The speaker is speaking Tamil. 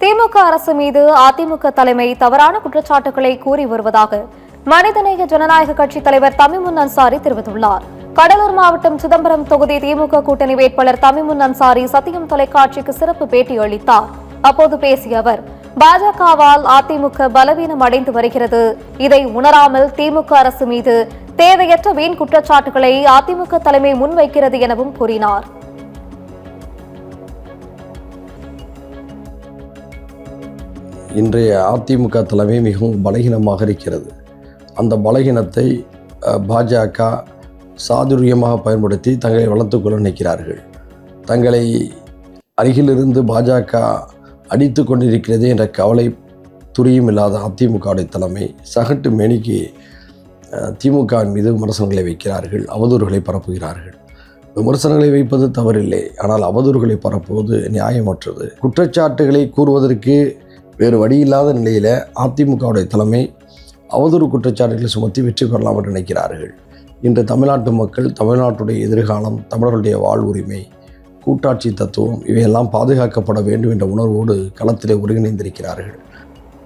திமுக அரசு மீது அதிமுக தலைமை தவறான குற்றச்சாட்டுகளை கூறி வருவதாக மனிதநேய ஜனநாயக கட்சித் தலைவர் தமிமுன் அன்சாரி தெரிவித்துள்ளார். கடலூர் மாவட்டம் சிதம்பரம் தொகுதி திமுக கூட்டணி வேட்பாளர் தமிமுன் அன்சாரி சத்தியம் தொலைக்காட்சிக்கு சிறப்பு பேட்டி அளித்தார். அப்போது பேசிய அவர், பாஜகவால் அதிமுக பலவீனம் அடைந்து வருகிறது. இதை உணராமல் திமுக அரசு மீது தேவையற்ற வீண் குற்றச்சாட்டுகளை அதிமுக தலைமை முன்வைக்கிறது எனவும் கூறினார். இன்றைய அதிமுக தலைமை மிகவும் பலகீனமாக இருக்கிறது. அந்த பலகீனத்தை பாஜக சாதுரியமாக பயன்படுத்தி தங்களை வளர்த்துக்கொள்ள நினைக்கிறார்கள். தங்களை அருகிலிருந்து பாஜக அடித்து கொண்டிருக்கிறது என்ற கவலை துரியும் இல்லாத அதிமுகவுடைய தலைமை சகட்டு மேனிக்கு திமுகவின் மீது விமர்சனங்களை வைக்கிறார்கள், அவதூறுகளை பரப்புகிறார்கள். விமர்சனங்களை வைப்பது தவறில்லை, ஆனால் அவதூறுகளை பரப்புவது நியாயமற்றது. குற்றச்சாட்டுகளை கூறுவதற்கு வேறு வழியில்லாத நிலையில் அதிமுகவுடைய தலைமை அவதூறு குற்றச்சாட்டுகளை சுமத்தி வெற்றி பெறலாம் என்று நினைக்கிறார்கள். இன்று தமிழ்நாட்டு மக்கள், தமிழ்நாட்டுடைய எதிர்காலம், தமிழர்களுடைய வாழ்வுரிமை, கூட்டாட்சி தத்துவம் இவையெல்லாம் பாதுகாக்கப்பட வேண்டும் என்ற உணர்வோடு களத்திலே ஒருங்கிணைந்திருக்கிறார்கள்.